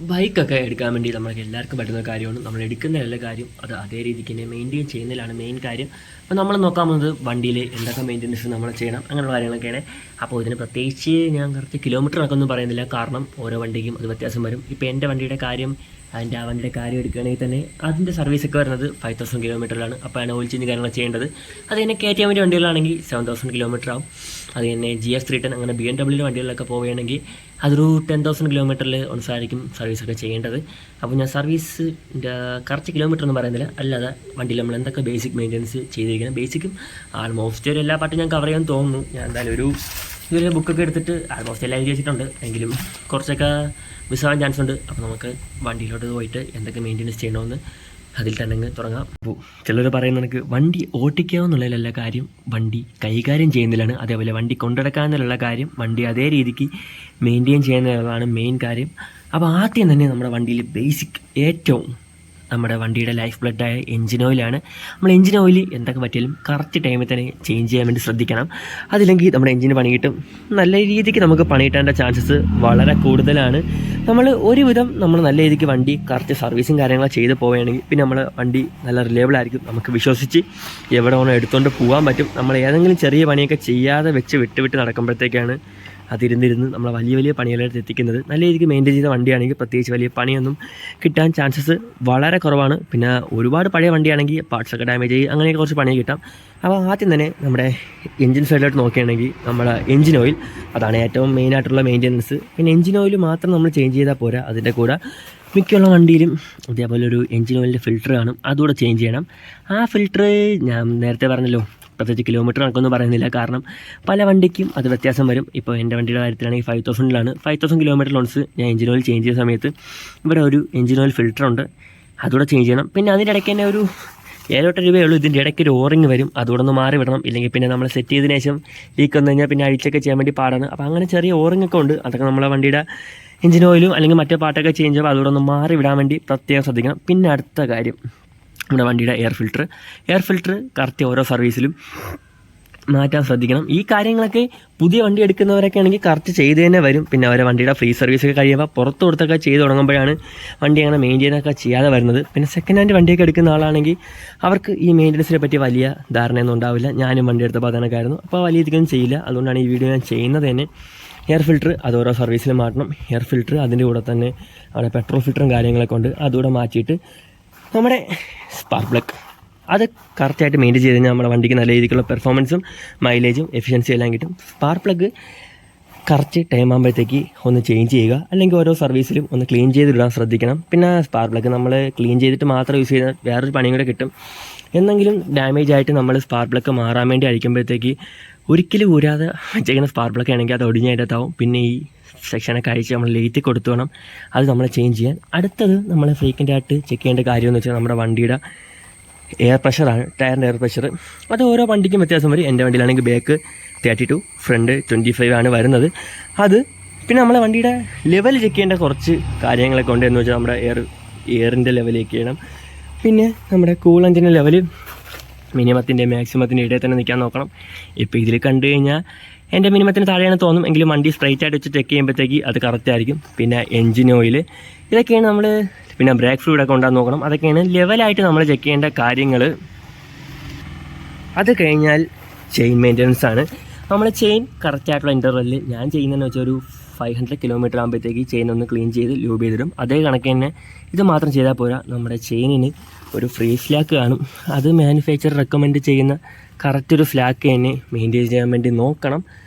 ബൈക്കൊക്കെ എടുക്കാൻ വേണ്ടി നമ്മൾക്ക് എല്ലാവർക്കും പറ്റുന്ന കാര്യമാണ്. നമ്മൾ എടുക്കുന്ന എല്ലാ കാര്യം അത് അതേ രീതിക്ക് തന്നെ മെയിൻറ്റെയിൻ ചെയ്യുന്നതിലാണ് മെയിൻ കാര്യം. അപ്പോൾ നമ്മൾ നോക്കാൻ പോകുന്നത് വണ്ടിയിൽ എന്തൊക്കെ മെയിൻ്റെനൻസ് നമ്മൾ ചെയ്യണം അങ്ങനെയുള്ള കാര്യങ്ങളൊക്കെയാണ്. അപ്പോൾ ഇതിന് പ്രത്യേകിച്ച് ഞാൻ കുറച്ച് കിലോമീറ്റർ കണക്കൊന്നും പറയുന്നില്ല, കാരണം ഓരോ വണ്ടിക്കും അത് വ്യത്യാസം വരും. ഇപ്പോൾ എൻ്റെ വണ്ടിയുടെ കാര്യം ആ വണ്ടിയുടെ കാര്യം എടുക്കുകയാണെങ്കിൽ തന്നെ അതിൻ്റെ സർവീസൊക്കെ വരുന്നത് 5000 കിലോമീറ്ററിലാണ്. അപ്പോൾ ആണ് ഓയിൽ ചേഞ്ച് കാര്യങ്ങൾ ചെയ്യേണ്ടത്. അത് തന്നെ കയറ്റാൻ വേണ്ടി വണ്ടികളാണെങ്കിൽ 7000 കിലോമീറ്റർ ആവും. അത് തന്നെ GS310 അങ്ങനെ BMW വണ്ടികളിലൊക്കെ പോവുകയാണെങ്കിൽ അതൊരു 10,000 കിലോമീറ്ററിൽ ഒന്നിച്ചായിരിക്കും സർവീസൊക്കെ ചെയ്യേണ്ടത്. അപ്പോൾ ഞാൻ സർവീസിൻ്റെ കറക്റ്റ് കിലോമീറ്റർ ഒന്നും പറയുന്നില്ല, അല്ലാതെ വണ്ടിയിൽ നമ്മൾ എന്തൊക്കെ ബേസിക് മെയിൻ്റെനൻസ് ചെയ്തിരിക്കണം. ബേസിക്കും ആൾമോസ്റ്റ് ഒരു എല്ലാ പാട്ടും ഞാൻ കവർ ചെയ്യാൻ തോന്നുന്നു. ഞാൻ എന്തായാലും ഇതൊരു ബുക്കൊക്കെ എടുത്തിട്ട് ആൾമോസ്റ്റ് എല്ലാം എഴുതി വെച്ചിട്ടുണ്ട്, എങ്കിലും കുറച്ചൊക്കെ മിസ്സാവാൻ ചാൻസ് ഉണ്ട്. അപ്പോൾ നമുക്ക് വണ്ടിയിലോട്ട് പോയിട്ട് എന്തൊക്കെ മെയിൻ്റെനൻസ് ചെയ്യണമെന്ന് അതിൽ തന്നെ അങ്ങ് തുടങ്ങാം. അപ്പോൾ ചിലർ പറയുന്ന എനിക്ക് വണ്ടി ഓട്ടിക്കാമെന്നുള്ളതിലല്ല കാര്യം, വണ്ടി കൈകാര്യം ചെയ്യുന്നതിലാണ്. അതേപോലെ വണ്ടി കൊണ്ടുനടക്കാമെന്നുള്ള കാര്യം വണ്ടി അതേ രീതിക്ക് മെയിൻറ്റെയിൻ ചെയ്യുന്നതാണ് മെയിൻ കാര്യം. അപ്പോൾ ആദ്യം തന്നെ നമ്മുടെ വണ്ടിയിൽ ബേസിക് ഏറ്റവും നമ്മുടെ വണ്ടിയുടെ ലൈഫ് ബ്ലഡായ എഞ്ചിൻ ഓയിലാണ്. നമ്മൾ എഞ്ചിൻ ഓയിൽ എന്തൊക്കെ പറ്റിയാലും കറക്റ്റ് ടൈമിൽ തന്നെ ചേഞ്ച് ചെയ്യാൻ വേണ്ടി ശ്രദ്ധിക്കണം. അതില്ലെങ്കിൽ നമ്മുടെ എഞ്ചിന് പണി കിട്ടും. നല്ല രീതിക്ക് നമുക്ക് പണി കിട്ടേണ്ട ചാൻസസ് വളരെ കൂടുതലാണ്. നമ്മൾ നല്ല രീതിക്ക് വണ്ടി കറക്റ്റ് സർവീസും കാര്യങ്ങളൊക്കെ ചെയ്ത് പോവുകയാണെങ്കിൽ പിന്നെ നമ്മൾ വണ്ടി നല്ല റിലയബിൾ ആയിരിക്കും. നമുക്ക് വിശ്വസിച്ച് എവിടെ വേണോ എടുത്തുകൊണ്ട് പോകാൻ പറ്റും. നമ്മൾ ഏതെങ്കിലും ചെറിയ പണിയൊക്കെ ചെയ്യാതെ വിട്ട് നടക്കുമ്പോഴത്തേക്കാണ് അതിരുന്നിരുന്ന് നമ്മളെ വലിയ പണികളെടുത്ത് എത്തിക്കുന്നത്. നല്ല രീതിക്ക് മെയിൻറ്റെയിൻ ചെയ്ത വണ്ടിയാണെങ്കിൽ പ്രത്യേകിച്ച് വലിയ പണിയൊന്നും കിട്ടാൻ ചാൻസസ് വളരെ കുറവാണ്. പിന്നെ ഒരുപാട് പഴയ വണ്ടിയാണെങ്കിൽ പാർട്സൊക്കെ ഡാമേജ് ചെയ്യും, അങ്ങനെയൊക്കെ കുറച്ച് പണി കിട്ടാം. അപ്പോൾ ആദ്യം തന്നെ നമ്മുടെ എഞ്ചിൻ സൈഡിലോട്ട് നോക്കുകയാണെങ്കിൽ നമ്മുടെ എഞ്ചിൻ ഓയിൽ അതാണ് ഏറ്റവും മെയിനായിട്ടുള്ള മെയിൻ്റെനൻസ്. പിന്നെ എഞ്ചിൻ ഓയിൽ മാത്രം നമ്മൾ ചേഞ്ച് ചെയ്താൽ പോരാ, അതിൻ്റെ കൂടെ മിക്കുള്ള വണ്ടിയിലും അതേപോലെ ഒരു എഞ്ചിൻ ഓയിലിൻ്റെ ഫിൽറ്റർ കാണും, അതുകൂടെ ചേഞ്ച് ചെയ്യണം. ആ ഫിൽറ്റർ ഞാൻ നേരത്തെ പറഞ്ഞല്ലോ, പ്രത്യേകിച്ച് കിലോമീറ്റർ കണക്കൊന്നും പറയുന്നില്ല, കാരണം പല വണ്ടിക്കും അത് വ്യത്യാസം വരും. ഇപ്പോൾ എൻ്റെ വണ്ടിയുടെ കാര്യത്തിലാണെങ്കിൽ 5000 5000 കിലോമീറ്റർ ലോൺസ് ഞാൻ എഞ്ചിൻ ഓയിൽ ചേഞ്ച് ചെയ്യുന്ന സമയത്ത് ഇവിടെ ഒരു എഞ്ചിൻ ഓയിൽ ഫിൽറ്ററുണ്ട്, അതുകൂടെ ചേഞ്ച് ചെയ്യണം. പിന്നെ അതിൻ്റെ ഇടയ്ക്ക് തന്നെ ഒരു 7-8 രൂപയുള്ളൂ. ഇതിൻ്റെ ഇടയ്ക്ക് ഒരു ഓറിങ് വരും, അതുകൂടെ ഒന്ന് മാറി വിടണം. ഇല്ലെങ്കിൽ പിന്നെ നമ്മൾ സെറ്റ് ചെയ്തതിന് ശേഷം ലീക്ക് വന്നു കഴിഞ്ഞാൽ പിന്നെ അഴിച്ചൊക്കെ ചെയ്യാൻ വേണ്ടി പാടാണ്. അപ്പോൾ അങ്ങനെ ചെറിയ ഓറിങ്ങൊക്കെ ഉണ്ട്. അതൊക്കെ നമ്മളെ വണ്ടിയുടെ എഞ്ചിൻ ഓയിലും അല്ലെങ്കിൽ മറ്റേ പാട്ടൊക്കെ ചേഞ്ച് ചെയ്യുമ്പോൾ അതുകൂടെ ഒന്ന് മാറി വിടാൻ വേണ്ടി പ്രത്യേകം ശ്രദ്ധിക്കണം. പിന്നെ അടുത്ത കാര്യം നമ്മുടെ വണ്ടിയുടെ എയർ ഫിൽറ്റർ കറക്റ്റ് ഓരോ സർവീസിലും മാറ്റാൻ ശ്രദ്ധിക്കണം. ഈ കാര്യങ്ങളൊക്കെ പുതിയ വണ്ടി എടുക്കുന്നവരൊക്കെ ആണെങ്കിൽ കറക്റ്റ് ചെയ്ത് തന്നെ വരും. പിന്നെ അവരെ വണ്ടിയുടെ ഫ്രീ സർവീസൊക്കെ കഴിയുമ്പോൾ പുറത്ത് കൊടുത്തൊക്കെ ചെയ്ത് തുടങ്ങുമ്പോഴാണ് വണ്ടി അങ്ങനെ മെയിൻറ്റെയിനൊക്കെ ചെയ്യാതെ വരുന്നത്. പിന്നെ സെക്കൻഡ് ഹാൻഡ് വണ്ടിയൊക്കെ എടുക്കുന്ന ആളാണെങ്കിൽ അവർക്ക് ഈ മെയിൻ്റെനൻസിനെ പറ്റി വലിയ ധാരണയൊന്നും ഉണ്ടാവില്ല. ഞാനും വണ്ടി എടുത്തപ്പോൾ അതൊക്കെയായിരുന്നു, അപ്പോൾ വലിയ ഇതൊന്നും ചെയ്യില്ല. അതുകൊണ്ടാണ് ഈ വീഡിയോ ഞാൻ ചെയ്യുന്നത് തന്നെ. എയർ ഫിൽറ്റർ അത് ഓരോ സർവീസിലും മാറ്റണം. എയർ ഫിൽറ്റർ അതിൻ്റെ കൂടെ തന്നെ അവിടെ പെട്രോൾ ഫിൽറ്ററും കാര്യങ്ങളൊക്കെ ഉണ്ട്, അതുകൂടെ മാറ്റിയിട്ട് നമ്മുടെ സ്പാർക്ക് പ്ലഗ് അത് കറക്റ്റായിട്ട് മെയിൻറ്റെയിൻ ചെയ്ത് കഴിഞ്ഞാൽ നമ്മുടെ വണ്ടിക്ക് നല്ല രീതിക്കുള്ള പെർഫോമൻസും മൈലേജും എഫിഷ്യൻസി എല്ലാം കിട്ടും. സ്പാർക്ക് പ്ലഗ് കറക്റ്റ് ടൈം ആകുമ്പോഴത്തേക്ക് ഒന്ന് ചേഞ്ച് ചെയ്യുക, അല്ലെങ്കിൽ ഓരോ സർവീസിലും ഒന്ന് ക്ലീൻ ചെയ്തിടാൻ ശ്രദ്ധിക്കണം. പിന്നെ സ്പാർക്ക് പ്ലഗ് നമ്മൾ ക്ലീൻ ചെയ്തിട്ട് മാത്രം യൂസ് ചെയ്താൽ വേറൊരു പണിയും കൂടെ കിട്ടും. എന്തെങ്കിലും ഡാമേജ് ആയിട്ട് നമ്മൾ സ്പാർക്ക് പ്ലഗ് മാറാൻ വേണ്ടി അടിക്കുമ്പോഴത്തേക്ക് ഒരിക്കലും ഊരാതെ വെച്ചേക്കുന്ന സ്പാർക്ക് പ്ലഗ് ആണെങ്കിൽ അത് ഒടിഞ്ഞായിട്ടാവും. പിന്നെ ഈ സെക്ഷനൊക്കെ അഴിച്ച് നമ്മൾ ലേറ്റി കൊടുത്തു വേണം അത് നമ്മൾ ചേഞ്ച് ചെയ്യാൻ. അടുത്തത് നമ്മൾ ഫ്രീക്വൻ്റ് ആയിട്ട് ചെക്ക് ചെയ്യേണ്ട കാര്യമെന്ന് വെച്ചാൽ നമ്മുടെ വണ്ടിയുടെ എയർ പ്രഷറാണ്, ടയറിൻ്റെ എയർ പ്രഷർ. അത് ഓരോ വണ്ടിക്കും വ്യത്യാസം വരും. എൻ്റെ വണ്ടിയിലാണെങ്കിൽ ബാക്ക് 32, ഫ്രണ്ട് 25 ആണ് വരുന്നത്. അത് പിന്നെ നമ്മളെ വണ്ടിയുടെ ലെവൽ ചെക്ക് ചെയ്യേണ്ട കുറച്ച് കാര്യങ്ങളൊക്കെ ഉണ്ട്. എന്ന് വെച്ചാൽ നമ്മുടെ എയറിൻ്റെ ലെവൽ ചെക്ക് ചെയ്യണം. പിന്നെ നമ്മുടെ കൂളൻറ്റിൻ്റെ ലെവൽ മിനിമത്തിൻ്റെ മാക്സിമത്തിൻ്റെ ഇടയിൽ തന്നെ നിൽക്കാൻ നോക്കണം. ഇപ്പോൾ ഇതിൽ കണ്ടു കഴിഞ്ഞാൽ എൻ്റെ മിനിമത്തിന് താഴെയാണ് തോന്നും, എങ്കിലും വണ്ടി സ്ട്രൈറ്റ് ആയിട്ട് വെച്ച് ചെക്ക് ചെയ്യുമ്പോഴത്തേക്ക് അത് കറക്റ്റ് ആയിരിക്കും. പിന്നെ എൻജിൻ ഓയിൽ ഇതൊക്കെയാണ് നമ്മൾ, പിന്നെ ബ്രേക്ക് ഫ്ലൂയിഡൊക്കെ ഉണ്ടാകാൻ നോക്കണം. അതൊക്കെയാണ് ലെവലായിട്ട് നമ്മൾ ചെക്ക് ചെയ്യേണ്ട കാര്യങ്ങൾ. അത് കഴിഞ്ഞാൽ ചെയിൻ മെയിൻ്റെനൻസ് ആണ്. നമ്മൾ ചെയിൻ കറക്റ്റായിട്ടുള്ള ഇൻ്റർവെല്ലിൽ ഞാൻ ചെയ്യുന്നതെന്ന് വെച്ചാൽ ഒരു 500 കിലോമീറ്റർ ആകുമ്പോഴത്തേക്ക് ചെയിൻ ഒന്ന് ക്ലീൻ ചെയ്ത് ലൂബ് ചെയ്തിടും. അതേ കണക്ക് തന്നെ ഇത് മാത്രം ചെയ്താൽ പോരാ, നമ്മുടെ ചെയിനിന് ഒരു ഫ്രീ സ്ലാക്ക് കാണും. അത് മാനുഫാക്ചർ റെക്കമെൻഡ് ചെയ്യുന്ന കറക്റ്റ് ഒരു സ്ലാക്ക് തന്നെ മെയിൻറ്റെയിൻ ചെയ്യാൻ വേണ്ടി നോക്കണം.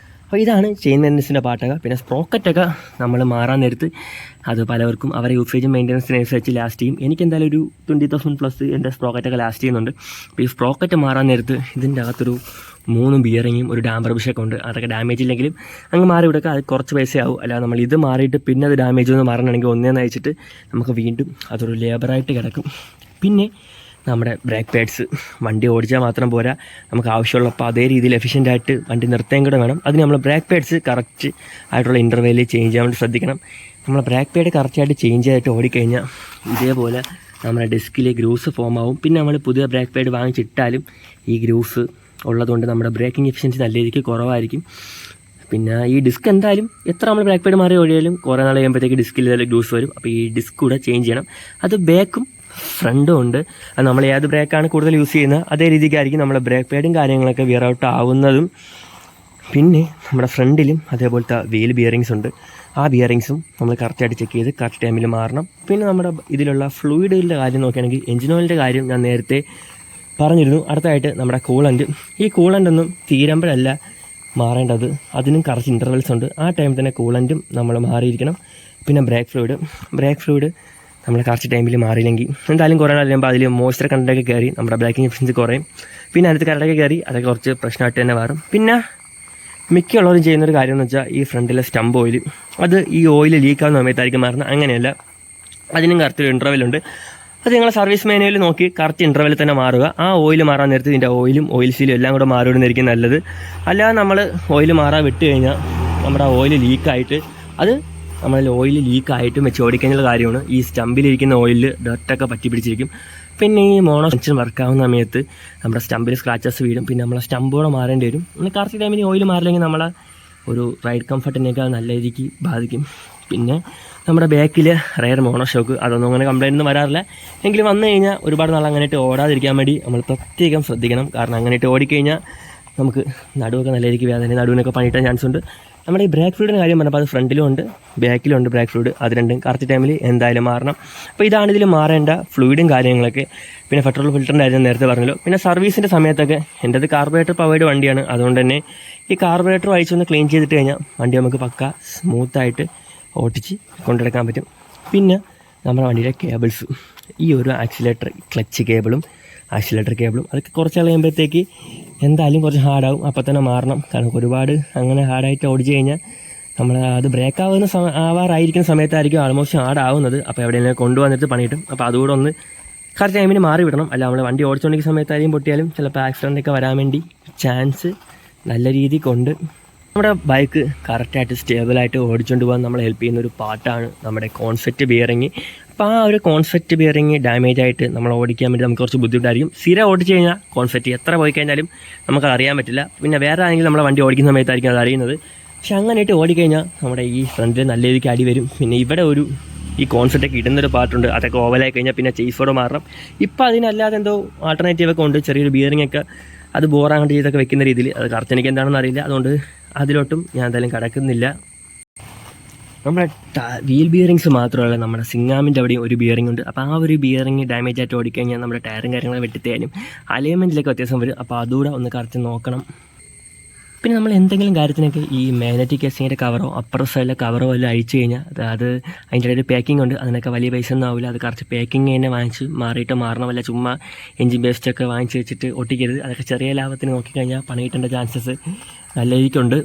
അപ്പോൾ ഇതാണ് ചെയിൻ മെയിൻ്റെനൻസിൻ്റെ പാട്ടൊക്കെ. പിന്നെ സ്പ്രോക്കറ്റൊക്കെ നമ്മൾ മാറാൻ നേരത്ത് അത് പലവർക്കും അവരെ യൂസേജും മെയിൻ്റെനൻസിനനുസരിച്ച് ലാസ്റ്റ് ചെയ്യും. എനിക്ക് എന്തായാലും ഒരു 20,000+ എൻ്റെ സ്പ്രോക്കറ്റൊക്കെ ലാസ്റ്റ് ചെയ്യുന്നുണ്ട്. അപ്പോൾ ഈ സ്പ്രോക്കറ്റ് മാറാൻ നേരത്ത് ഇതിൻ്റെ അകത്തൊരു 3 ബിയറിങ്ങും ഒരു ഡാമ്പർ ബുഷൊക്കെ ഉണ്ട്. അതൊക്കെ ഡാമേജ് ഇല്ലെങ്കിലും അങ്ങ് മാറി വിടക്കുക, അത് കുറച്ച് പൈസയാവും. അല്ലാതെ നമ്മൾ ഇത് മാറിയിട്ട് പിന്നെ അത് ഡാമേജ് ഒന്ന് മാറണമെങ്കിൽ ഒന്നേന്ന് അയച്ചിട്ട് നമുക്ക് വീണ്ടും അതൊരു ലേബറായിട്ട് കിടക്കും. പിന്നെ നമ്മുടെ ബ്രേക്ക് പാഡ്സ് വണ്ടി ഓടിച്ചാൽ മാത്രം പോരാ, നമുക്ക് ആവശ്യമുള്ളപ്പോൾ അതേ രീതിയിൽ എഫിഷ്യൻ്റായിട്ട് വണ്ടി നിർത്താൻ കൂടെ വേണം. അതിന് നമ്മൾ ബ്രേക്ക് പാഡ്സ് കറക്റ്റ് ആയിട്ടുള്ള ഇൻ്റർവെല്ലിൽ ചേഞ്ച് ചെയ്യാൻ വേണ്ടി ശ്രദ്ധിക്കണം. നമ്മൾ ബ്രേക്ക് പാഡ് കറക്റ്റായിട്ട് ചേഞ്ച് ചെയ്തിട്ട് ഓടിക്കഴിഞ്ഞാൽ ഇതേപോലെ നമ്മുടെ ഡിസ്കിൽ ഗ്രൂസ് ഫോം ആവും. പിന്നെ നമ്മൾ പുതിയ ബ്രേക്ക് പാഡ് വാങ്ങിച്ചിട്ടാലും ഈ ഗ്രൂസ് ഉള്ളതുകൊണ്ട് നമ്മുടെ ബ്രേക്കിംഗ് എഫിഷ്യൻസി നല്ല രീതിക്ക് കുറവായിരിക്കും. പിന്നെ ഈ ഡിസ്ക് എന്തായാലും എത്ര നമ്മൾ ബ്രേക്ക് പാഡ് മാറി ഓടിയാലും കുറേ നാൾ കഴിയുമ്പോഴത്തേക്ക് ഡിസ്കിൽ ഇതെല്ലാം ഗ്ലൂസ് വരും. അപ്പോൾ ഈ ഡിസ്ക് കൂടെ ചേഞ്ച് ചെയ്യണം. അത് ബാക്കും ഫ്രണ്ടും ഉണ്ട്. അത് നമ്മൾ ഏത് ബ്രേക്കാണ് കൂടുതൽ യൂസ് ചെയ്യുന്നത് അതേ രീതിക്കായിരിക്കും നമ്മുടെ ബ്രേക്ക് പാഡും കാര്യങ്ങളൊക്കെ വിയർ ഔട്ട് ആവുന്നതും. പിന്നെ നമ്മുടെ ഫ്രണ്ടിലും അതേപോലത്തെ വീൽ ബിയറിങ്സ് ഉണ്ട്. ആ ബിയറിങ്സും നമ്മൾ കറക്റ്റായിട്ട് ചെക്ക് ചെയ്ത് കറക്റ്റ് ടൈമിൽ മാറണം. പിന്നെ നമ്മുടെ ഇതിലുള്ള ഫ്ലൂയിഡിൻ്റെ കാര്യം നോക്കുകയാണെങ്കിൽ എഞ്ചിൻ ഓയിലിൻ്റെ കാര്യം ഞാൻ നേരത്തെ പറഞ്ഞിരുന്നു. അടുത്തായിട്ട് നമ്മുടെ കൂളൻ്റ്. ഈ കൂളൻ്റ് ഒന്നും തീരുമ്പോഴല്ല മാറേണ്ടത്, അതിനും കറക്റ്റ് ഇൻ്റർവെൽസ് ഉണ്ട്. ആ ടൈമിൽ തന്നെ കൂളൻറ്റും നമ്മൾ മാറിയിരിക്കണം. പിന്നെ ബ്രേക്ക് ഫ്ലൂയിഡ് നമ്മൾ കറക്റ്റ് ടൈമിൽ മാറിയില്ലെങ്കിൽ എന്തായാലും കുറേ നാൾ കഴിയുമ്പോൾ അതിൽ മോയ്സ്ചർ കണ്ടൻ്റൊക്കെ കയറി നമ്മുടെ ബ്രേക്കിംഗ് എഫിഷ്യൻസി കുറയും. പിന്നെ അതിനകത്ത് കറണ്ടൊക്കെ കയറി അതൊക്കെ കുറച്ച് പ്രശ്നമായിട്ട് തന്നെ മാറും. പിന്നെ മിക്കുള്ളവരും ചെയ്യുന്നൊരു കാര്യം എന്ന് വെച്ചാൽ ഈ ഫ്രണ്ടിലെ സ്റ്റംപ് ഓയിൽ, അത് ഈ ഓയിൽ ലീക്കാവുന്ന സമയത്തായിരിക്കും മാറുന്നത്. അങ്ങനെയല്ല, അതിനും കറക്റ്റ് ഒരു ഇൻ്റർവെല്ലുണ്ട്. അത് നിങ്ങൾ സർവീസ് മാനുവലിൽ നോക്കി കറക്റ്റ് ഇൻ്റർവെല്ലിൽ തന്നെ മാറുക. ആ ഓയിൽ മാറാൻ നേരത്ത് ഇതിൻ്റെ ഓയിലും ഓയിൽ സീലും എല്ലാം കൂടെ മാറിവിടുന്നതായിരിക്കും നല്ലത്. അല്ലാതെ നമ്മൾ ഓയിൽ മാറാൻ വിട്ട് കഴിഞ്ഞാൽ നമ്മുടെ ഓയിൽ ലീക്കായിട്ട് അത് നമ്മൾ ഓയിൽ ലീക്കായിട്ടും വെച്ച് ഓടിക്കഴിഞ്ഞുള്ള കാര്യമാണ്. ഈ സ്റ്റമ്പിലിരിക്കുന്ന ഓയിലിൽ ഡർട്ടൊക്കെ പറ്റി പിടിച്ചിരിക്കും. പിന്നെ ഈ മോണോ സെൻഷൻ വർക്കാവുന്ന സമയത്ത് നമ്മുടെ സ്റ്റമ്പിൽ സ്ക്രാച്ചസ് വീഴും. പിന്നെ നമ്മളെ സ്റ്റമ്പോടെ മാറേണ്ടി വരും. നമ്മൾ കറക്റ്റ് ടൈമിന് ഓയിൽ മാറില്ലെങ്കിൽ നമ്മളെ ഒരു റൈഡ് കംഫർട്ടിനേക്കാൾ നല്ല രീതിക്ക് ബാധിക്കും. പിന്നെ നമ്മുടെ ബാക്കിൽ റയർ മോണോ ഷോക്ക് അതൊന്നും അങ്ങനെ കംപ്ലൈൻ്റ് ഒന്നും വരാറില്ല. എങ്കിലും വന്നു കഴിഞ്ഞാൽ ഒരുപാട് നാൾ അങ്ങനെയിട്ട് ഓടാതിരിക്കാൻ വേണ്ടി നമ്മൾ പ്രത്യേകം ശ്രദ്ധിക്കണം. കാരണം അങ്ങനെയിട്ട് ഓടിക്കഴിഞ്ഞാൽ നമുക്ക് നടുവൊക്കെ നല്ല രീതിക്ക് വേദന, നടുവിനൊക്കെ പണിയിട്ടാൻ ചാൻസ് ഉണ്ട്. നമ്മുടെ ഈ ബ്രേക്ക് ഫ്ലൂയിഡിൻ്റെ കാര്യം പറഞ്ഞപ്പോൾ അത് ഫ്രണ്ടിലും ഉണ്ട് ബാക്കിലും ഉണ്ട് ബ്രേക്ക് ഫ്ലൂയിഡ്. അത് രണ്ടും കറക്റ്റ് ടൈമിൽ എന്തായാലും മാറണം. അപ്പോൾ ഇതാണ് ഇതിൽ മാറേണ്ട ഫ്ലൂയിഡും കാര്യങ്ങളൊക്കെ. പിന്നെ പെട്രോൾ ഫിൽറ്ററിൻ്റെ കാര്യം നേരത്തെ പറഞ്ഞല്ലോ. പിന്നെ സർവീസിൻ്റെ സമയത്തൊക്കെ എൻ്റെ അത് കാർബറേറ്റർ പവേഡ് വണ്ടിയാണ്. അതുകൊണ്ട് തന്നെ ഈ കാർബറേറ്റർ അഴിച്ചൊന്ന് ക്ലീൻ ചെയ്തിട്ട് കഴിഞ്ഞാൽ വണ്ടി നമുക്ക് പക്ക സ്മൂത്തായിട്ട് ഓടിച്ച് കൊണ്ടെടുക്കാൻ പറ്റും. പിന്നെ നമ്മുടെ വണ്ടിയുടെ കേബിൾസ്, ഈ ഒരു ആക്സിലേറ്റർ ക്ലച്ച് കേബിളും ആക്സിലേറ്റർ കേബിളും അതൊക്കെ കുറച്ച് കഴിയുമ്പോഴത്തേക്ക് എന്തായാലും കുറച്ച് ഹാർഡാവും. അപ്പോൾ തന്നെ മാറണം. കാരണം ഒരുപാട് അങ്ങനെ ഹാർഡായിട്ട് ഓടിച്ച് കഴിഞ്ഞാൽ നമ്മൾ അത് ബ്രേക്ക് ആവുന്ന ആവാറായിരിക്കുന്ന സമയത്തായിരിക്കും ആൾമോസ്റ്റ് ഹാർഡാവുന്നത്. അപ്പോൾ എവിടെയെങ്കിലും കൊണ്ടുവന്നിട്ട് പണിയിട്ടും. അപ്പോൾ അതുകൂടെ ഒന്ന് കറക്റ്റ് ടൈമിന് മാറി വിടണം. അല്ല നമ്മൾ വണ്ടി ഓടിച്ചുകൊണ്ടിരിക്കുന്ന സമയത്തായിരിക്കും പൊട്ടിയാലും ചിലപ്പോൾ ആക്സിഡൻ്റൊക്കെ വരാൻ വേണ്ടി ചാൻസ് നല്ല രീതിക്കുണ്ട്. നമ്മുടെ ബൈക്ക് കറക്റ്റായിട്ട് സ്റ്റേബിളായിട്ട് ഓടിച്ചുകൊണ്ട് പോകാൻ നമ്മളെ ഹെൽപ്പ് ചെയ്യുന്ന ഒരു പാർട്ടാണ് നമ്മുടെ കോൺസെപ്റ്റ് ബിയറിങ്. അപ്പോൾ ആ ഒരു കോൺസെപ്റ്റ് ബിയറിങ് ഡാമേജ് ആയിട്ട് നമ്മൾ ഓടിക്കാൻ വേണ്ടി നമുക്ക് കുറച്ച് ബുദ്ധിമുട്ടായിരിക്കും. സ്ഥിരം ഓടിച്ച് കഴിഞ്ഞാൽ കോൺസെപ്റ്റ് എത്ര പോയി കഴിഞ്ഞാലും നമുക്ക് അറിയാൻ പറ്റില്ല. പിന്നെ വേറെ ആരെങ്കിലും നമ്മളെ വണ്ടി ഓടിക്കുന്ന സമയത്തായിരിക്കും അത് അറിയുന്നത്. പക്ഷെ അങ്ങനെയായിട്ട് ഓടിക്കഴിഞ്ഞാൽ നമ്മുടെ ഈ ഫ്രണ്ടിൽ നല്ല രീതിക്ക് അടി വരും. പിന്നെ ഇവിടെ ഒരു ഈ കോൺസെപ്റ്റൊക്കെ ഇടുന്നൊരു പാർട്ടുണ്ട്, അതൊക്കെ ഓവലായി കഴിഞ്ഞാൽ പിന്നെ ചേസോടെ മാറണം. ഇപ്പോൾ അതിനല്ലാതെ എന്തോ ആൾട്ടർനേറ്റീവൊക്കെ ഉണ്ട്, ചെറിയൊരു ബിയറിങ്ങൊക്കെ അത് ബോറാണ്ട് ചെയ്തൊക്കെ വെക്കുന്ന രീതിയിൽ. അത് കറക്റ്റ് എനിക്ക് എന്താണെന്ന് അറിയില്ല, അതുകൊണ്ട് അതിലോട്ടും ഞാൻ എന്തായാലും കടക്കുന്നില്ല. നമ്മുടെ വീൽ ബിയറിങ്സ് മാത്രമല്ല, നമ്മുടെ സിങ്ങാമിൻ്റെ അവിടെയും ഒരു ബിയറിംഗ് ഉണ്ട്. അപ്പോൾ ആ ഒരു ബിയറിംഗ് ഡാമേജ് ആയിട്ട് ഓടിക്കഴിഞ്ഞാൽ നമ്മുടെ ടയറും കാര്യങ്ങളൊക്കെ വെട്ടിത്തേനും അലൈൻമെൻറ്റിലൊക്കെ വ്യത്യാസം വരും. അപ്പോൾ അതുകൂടെ ഒന്ന് കറക്റ്റ് നോക്കണം. പിന്നെ നമ്മൾ എന്തെങ്കിലും കാര്യത്തിനൊക്കെ ഈ മാഗ്നറ്റിക് കേസിങ്ങിൻ്റെ കവറോ അപ്പർ സൈഡിലെ കവറോ എല്ലാം അഴിച്ചു കഴിഞ്ഞാൽ അത് അതിൻ്റെ ഇടയിൽ പാക്കിംഗ് ഉണ്ട്. അതിനൊക്കെ വലിയ പൈസ ഒന്നും ആവില്ല. അത് കറക്റ്റ് പാക്കിങ് തന്നെ വാങ്ങിച്ച് മാറിയിട്ട് മാറണമല്ല. ചുമ്മാ എഞ്ചിൻ വേസ്റ്റൊക്കെ വാങ്ങിച്ച് വെച്ചിട്ട് ഒട്ടിക്കരുത്. അതൊക്കെ ചെറിയ ലാഭത്തിന് നോക്കിക്കഴിഞ്ഞാൽ പണി കിട്ടേണ്ട ചാൻസസ് നല്ല രീതിക്കുണ്ട്.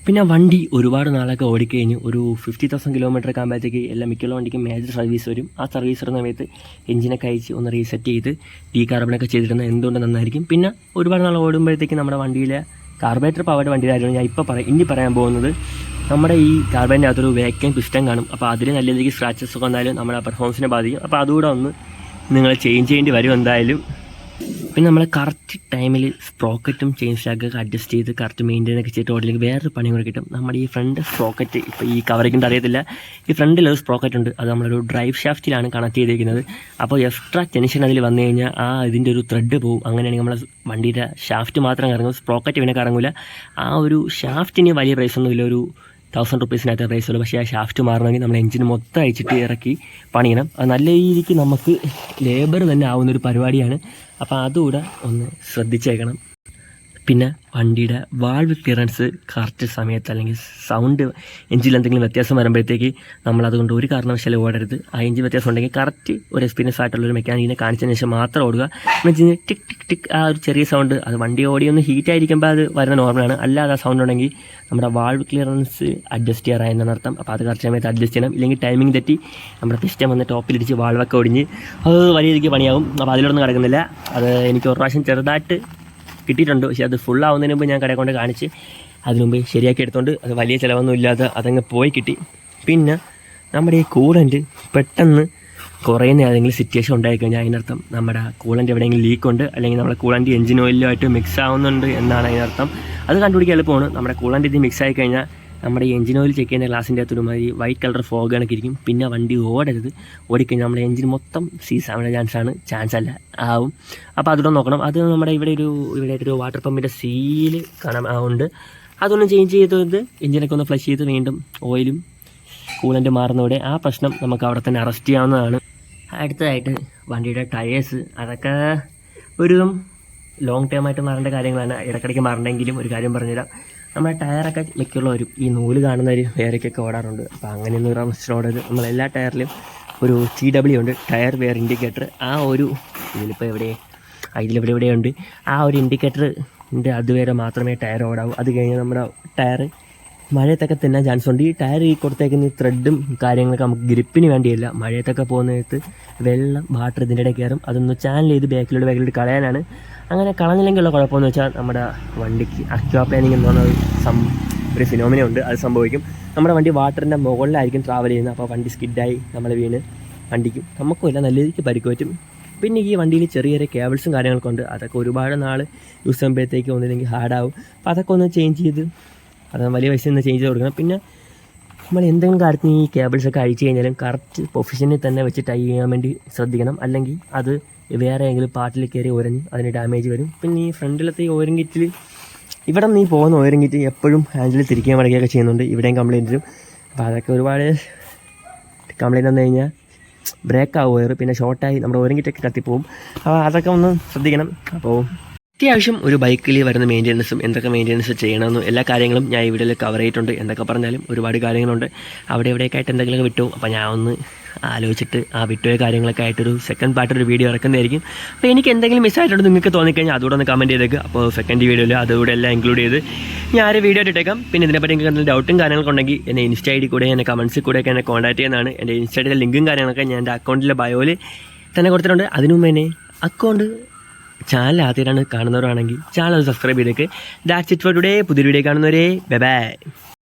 പിന്നെ വണ്ടി ഒരുപാട് നാളൊക്കെ ഓടിക്കഴിഞ്ഞ് ഒരു 50,000 കിലോമീറ്റർ ആകുമ്പോഴത്തേക്ക് എല്ലാ മിക്കുള്ള വണ്ടിക്കും മേജർ സർവീസ് വരും. ആ സർവീസ് വരുന്ന സമയത്ത് എഞ്ചിനൊക്കെ അയച്ച് ഒന്ന് റീസെറ്റ് ചെയ്ത് ഡീകാർബണൊക്കെ ചെയ്തിരുന്നത് എന്തുകൊണ്ട് നന്നായിരിക്കും. പിന്നെ ഒരുപാട് നാൾ ഓടുമ്പോഴത്തേക്ക് നമ്മുടെ വണ്ടിയിലെ കാർബറേറ്റർ പവേർഡ് വണ്ടിയുടെ കാര്യമാണ് ഞാൻ ഇപ്പോൾ ഇനി പറയാൻ പോകുന്നത്. നമ്മുടെ ഈ കാർബണിൻ്റെ അകത്തൊരു വേക്കം പിസ്റ്റൺ കാണും. അപ്പോൾ അതിൽ നല്ല രീതിക്ക് സ്ക്രാച്ചസ് ഒക്കെ വന്നാലും നമ്മുടെ പെർഫോമൻസിനെ ബാധിക്കും. അപ്പോൾ അതുകൂടെ ഒന്ന് നിങ്ങൾ ചേഞ്ച് ചെയ്യേണ്ടി വരും എന്തായാലും. പിന്നെ നമ്മൾ കറക്റ്റ് ടൈമിൽ സ്പ്രോക്കറ്റും ചെയിൻ സ്റ്റാക്കൊക്കെ അഡ്ജസ്റ്റ് ചെയ്ത് കറക്റ്റ് മെയിൻറ്റെയിൻ ഒക്കെ ചെയ്തിട്ട് ഓടില്ലെങ്കിൽ വേറൊരു പണി കൂടെ കിട്ടും. നമ്മുടെ ഈ ഫ്രണ്ട് സ്പ്രോക്കറ്റ് ഇപ്പോൾ ഈ കവറിങ്ങിൻ്റെ അറിയത്തില്ല, ഈ ഫ്രണ്ടിലൊരു സ്പ്രോക്കറ്റ് ഉണ്ട്. അത് നമ്മളൊരു ഡ്രൈവ് ഷാഫ്റ്റിലാണ് കണക്ട് ചെയ്തിരിക്കുന്നത്. അപ്പോൾ എക്സ്ട്രാ ടെൻഷൻ അതിൽ വന്നു കഴിഞ്ഞാൽ ആ ഇതിൻ്റെ ഒരു ത്രെഡ് പോകും. അങ്ങനെയാണെങ്കിൽ നമ്മളെ വണ്ടിയുടെ ഷാഫ്റ്റ് മാത്രം കറങ്ങും, സ്പ്രോക്കറ്റ് പിന്നെ കറങ്ങില്ല. ആ ഒരു ഷാഫ്റ്റിന് വലിയ പ്രൈസൊന്നുമില്ല, ഒരു 1000 റുപ്പീസിനകത്ത് പ്രൈസ് ഉള്ളൂ. പക്ഷേ ആ ഷാഫ്റ്റ് മാറണമെങ്കിൽ നമ്മൾ എഞ്ചിന് മൊത്തം അയച്ചിട്ട് ഇറക്കി പണിയണം. അത് നല്ല രീതിക്ക് നമുക്ക് ലേബർ തന്നെ ആവുന്നൊരു പരിപാടിയാണ്. അപ്പോൾ അതുകൂടെ ഒന്ന് ശ്രദ്ധിച്ചേക്കണം. പിന്നെ വണ്ടിയുടെ വാൾവ് ക്ലിയറൻസ് കറക്റ്റ് സമയത്ത് അല്ലെങ്കിൽ സൗണ്ട് എഞ്ചിൽ എന്തെങ്കിലും വ്യത്യാസം വരുമ്പോഴത്തേക്ക് നമ്മളതുകൊണ്ട് ഒരു കാരണവശാലും ഓടരുത്. ആ എഞ്ചിൻ വ്യത്യാസം ഉണ്ടെങ്കിൽ കറക്റ്റ് ഒരു എക്സ്പീരിയൻസ് ആയിട്ടുള്ളൊരു മെക്കാനിക്കിനെ കാണിച്ചതിന് ശേഷം മാത്രം ഓടുക. എന്നുവെച്ചാൽ ടിക് ടിക് ടിക് ആ ഒരു ചെറിയ സൗണ്ട് അത് വണ്ടി ഓടിയൊന്ന് ഹീറ്റായിരിക്കുമ്പോൾ അത് വരുന്ന നോർമലാണ്. അല്ലാതെ ആ സൗണ്ട് ഉണ്ടെങ്കിൽ നമ്മുടെ വാൾവ് ക്ലിയറൻസ് അഡ്ജസ്റ്റ് ചെയ്യാറായെന്നാണ് അർത്ഥം. അപ്പോൾ അത് കറക്റ്റ് സമയത്ത് അഡ്ജസ്റ്റ് ചെയ്യണം. ഇല്ലെങ്കിൽ ടൈമിംഗ് തെറ്റി നമ്മുടെ പിസ്റ്റം വന്ന് ടോപ്പിലിടിച്ച് വാൾവൊക്കെ ഒടിഞ്ഞ് അത് വലിയ രീതിക്ക് പണിയാവും. അപ്പോൾ അതിലൊന്നും കിടക്കുന്നില്ല. അത് എനിക്ക് ഒരു പ്രാവശ്യം ചെറുതായിട്ട് കിട്ടിയിട്ടുണ്ട്. പക്ഷേ അത് ഫുൾ ആവുന്നതിന് മുമ്പ് ഞാൻ കടയിൽ കൊണ്ട് കാണിച്ച് അതിന് മുമ്പ് ശരിയാക്കി എടുത്തുകൊണ്ട് അത് വലിയ ചിലവൊന്നും ഇല്ലാതെ അതങ്ങ് പോയി കിട്ടി. പിന്നെ നമ്മുടെ ഈ കൂളൻ്റ് പെട്ടെന്ന് കുറയുന്ന ഏതെങ്കിലും സിറ്റുവേഷൻ ഉണ്ടായിക്കഴിഞ്ഞാൽ അതിനർത്ഥം നമ്മുടെ കൂളൻ്റ് എവിടെയെങ്കിലും ലീക്കുണ്ട്, അല്ലെങ്കിൽ നമ്മുടെ കൂളൻ്റ് എഞ്ചിൻ ഓയിലുമായിട്ട് മിക്സ് ആവുന്നുണ്ട് എന്നാണ് അതിനർത്ഥം. അത് കണ്ടുപിടിക്കാൻ എളുപ്പമാണ്. നമ്മുടെ കൂളൻ്റ് ഇത് മിക്സ് ആയി കഴിഞ്ഞാൽ നമ്മുടെ എഞ്ചിൻ ഓയിൽ ചെക്ക് ചെയ്യുന്ന ഗ്ലാസിൻ്റെ അകത്തൊരു മാതിരി വൈറ്റ് കളർ ഫോഗ് കണക്കിരിക്കും. പിന്നെ വണ്ടി ഓടിക്കഴിഞ്ഞാൽ നമ്മുടെ എഞ്ചിൻ മൊത്തം സീസ് ആവുന്ന ചാൻസ് അല്ല ആവും. അപ്പോൾ അതുകൂടെ നോക്കണം. അത് നമ്മുടെ ഇവിടെ വാട്ടർ പമ്പിൻ്റെ സീല് കാണാൻ ഉണ്ട്. അതൊന്ന് ചേഞ്ച് ചെയ്തത് എഞ്ചിനൊക്കെ ഒന്ന് ഫ്ലഷ് ചെയ്ത് വീണ്ടും ഓയിലും കൂളൻ്റ് മാറുന്നതോടെ ആ പ്രശ്നം നമുക്ക് അവിടെ തന്നെ അറസ്റ്റ് ചെയ്യാവുന്നതാണ്. അടുത്തതായിട്ട് വണ്ടിയുടെ ടയേഴ്സ്, അതൊക്കെ ഒരു ലോങ് ടേം ആയിട്ട് മാറേണ്ട കാര്യങ്ങളാണ്. ഇടയ്ക്കിടയ്ക്ക് മാറണമെങ്കിലും ഒരു കാര്യം പറഞ്ഞുതരാം. നമ്മുടെ ടയറൊക്കെ മിക്കുള്ളവരും ഈ നൂല് കാണുന്നവർ വേറെയൊക്കെ ഓടാറുണ്ട്. അപ്പോൾ അങ്ങനെയൊന്നും ഒരു അവസ്ഥയോടത് നമ്മളെല്ലാ ടയറിലും ഒരു TW ഉണ്ട്, ടയർ വെയർ ഇൻഡിക്കേറ്റർ. ആ ഒരു ഇതിലെവിടെയുണ്ട് ആ ഒരു ഇൻഡിക്കേറ്ററിൻ്റെ അതുവരെ മാത്രമേ ടയർ ഓടാവൂ. അത് കഴിഞ്ഞ് നമ്മുടെ ടയർ മഴയത്തൊക്കെ തിന്നാൻ ചാൻസ് ഉണ്ട്. ഈ ടയർ കൊടുത്തേക്കുന്ന ഈ ത്രെഡും കാര്യങ്ങളൊക്കെ നമുക്ക് ഗ്രിപ്പിന് വേണ്ടിയല്ല. മഴയത്തൊക്കെ പോകുന്നിടത്ത് വെള്ളം വാട്ടർ ഇതിൻ്റെ ഇടയിൽ കയറും. അതൊന്ന് ചാനൽ ചെയ്ത് ബാക്കിലോട്ട് കളയാനാണ്. അങ്ങനെ കളഞ്ഞില്ലെങ്കിലുള്ള കുഴപ്പമെന്ന് വെച്ചാൽ നമ്മുടെ വണ്ടിക്ക് അക്വാപ്ലാനിങ് എന്ന് പറഞ്ഞ ഒരു ഫിനോമിന ഉണ്ട്. അത് സംഭവിക്കും. നമ്മുടെ വണ്ടി വാട്ടറിൻ്റെ മുകളിലായിരിക്കും ട്രാവൽ ചെയ്യുന്നത്. അപ്പോൾ വണ്ടി സ്കിഡായി നമ്മൾ വീണ് വണ്ടിക്കും നമുക്കുമില്ല നല്ല രീതിക്ക് പരിക്ക് പറ്റും. പിന്നെ ഈ വണ്ടിയിൽ ചെറിയ ചെറിയ കേബിൾസും കാര്യങ്ങളൊക്കെ ഉണ്ട്. അതൊക്കെ ഒരുപാട് നാൾ യൂസ് ചെയ്യുമ്പോഴത്തേക്ക് ഒന്നില്ലെങ്കിൽ ഹാർഡാവും. അപ്പോൾ അതൊക്കെ ഒന്ന് ചേഞ്ച് ചെയ്ത് അത് വലിയ പൈസ ഒന്ന് ചേഞ്ച് ചെയ്ത് കൊടുക്കണം. പിന്നെ നമ്മൾ എന്തെങ്കിലും കാര്യത്തിന് ഈ കേബിൾസൊക്കെ അഴിച്ച് കഴിഞ്ഞാലും കറക്റ്റ് പൊസിഷനിൽ തന്നെ വെച്ച് ടൈ ചെയ്യാൻ വേണ്ടി ശ്രദ്ധിക്കണം. അല്ലെങ്കിൽ അത് വേറെ ഏതെങ്കിലും പാർട്ടിൽ കയറി ഉരഞ്ഞ് അതിന് ഡാമേജ് വരും. പിന്നെ ഈ ഫ്രണ്ടിലത്തെ ഈ ഓയിലിംഗ് കിറ്റിൽ ഇവിടെ നിന്ന് ഈ പോകുന്ന ഓയിലിംഗ് കിറ്റ് എപ്പോഴും ഹാൻഡിൽ തിരിക്കാൻ മടക്കുകയൊക്കെ ചെയ്യുന്നുണ്ട്. ഇവിടെയും കംപ്ലയിൻറ്റ് വരും. അപ്പോൾ അതൊക്കെ ഒരുപാട് കംപ്ലയിൻറ്റ് വന്നു കഴിഞ്ഞാൽ ബ്രേക്ക് ആവും വയർ, പിന്നെ ഷോർട്ടായി നമ്മുടെ ഓയിലിംഗ് കിറ്റൊക്കെ കത്തിപ്പോവും. അപ്പോൾ അതൊക്കെ ഒന്ന് ശ്രദ്ധിക്കണം. അപ്പോൾ അത്യാവശ്യം ഒരു ബൈക്കിൽ വരുന്ന മെയിൻ്റെനൻസും എന്തൊക്കെ മെയിൻ്റെനൻസ് ചെയ്യണമെന്നും എല്ലാ കാര്യങ്ങളും ഞാൻ ഈ വീഡിയോയിൽ കവർ ചെയ്തിട്ടുണ്ട്. എന്തൊക്കെ പറഞ്ഞാലും ഒരുപാട് കാര്യങ്ങളുണ്ട്. അവിടെ എവിടെയൊക്കെയായിട്ട് എന്തെങ്കിലുമൊക്കെ വിട്ടു. അപ്പോൾ ഞാൻ ഒന്ന് ആലോചിച്ചിട്ട് ആ വിട്ടുപോയ കാര്യങ്ങളൊക്കെ ആയിട്ടൊരു സെക്കൻഡ് പാർട്ടൊരു വീഡിയോ ഇറക്കുന്നതായിരിക്കും. അപ്പോൾ എനിക്ക് എന്തെങ്കിലും മിസ്സായിട്ടുണ്ട് നിങ്ങൾക്ക് തോന്നിക്കഴിഞ്ഞാൽ അതുകൂടെ ഒന്ന് കമൻറ്റ് ചെയ്തേക്ക്. അപ്പോൾ സെക്കൻഡ് വീഡിയോയിൽ അതുകൂടെ എല്ലാം ഇൻക്ലൂഡ് ചെയ്ത് ഞാൻ ഒരു വീഡിയോ ഇട്ടേക്കാം. പിന്നെ ഇതിനെപ്പറ്റി നിങ്ങൾക്ക് എന്തെങ്കിലും ഡൗട്ടും കാര്യങ്ങളൊക്കെ ഉണ്ടെങ്കിൽ എന്നെ ഇൻസ്റ്റ ID കൂടെ എന്നെ കമൻസിൽ കൂടെയൊക്കെ എന്നെ കോൺടാക്ട് ചെയ്യുന്നതാണ്. എൻ്റെ ഇൻസ്റ്റയുടെ ലിങ്കും കാര്യങ്ങളൊക്കെ ഞാൻ എൻ്റെ അക്കൗണ്ടിലെ ബയോയിൽ തന്നെ കൊടുത്തിട്ടുണ്ട്. അതിനു മുമ്പ് തന്നെ അക്കൗണ്ട് ചാനൽ ആദ്യമായിട്ടാണ് കാണുന്നവരാണെങ്കിൽ ചാനൽ സബ്സ്ക്രൈബ് ചെയ്തേക്ക്. That's it for today. പുതിയൊരു വീഡിയോ കാണുന്നവരെ ബൈ ബൈ.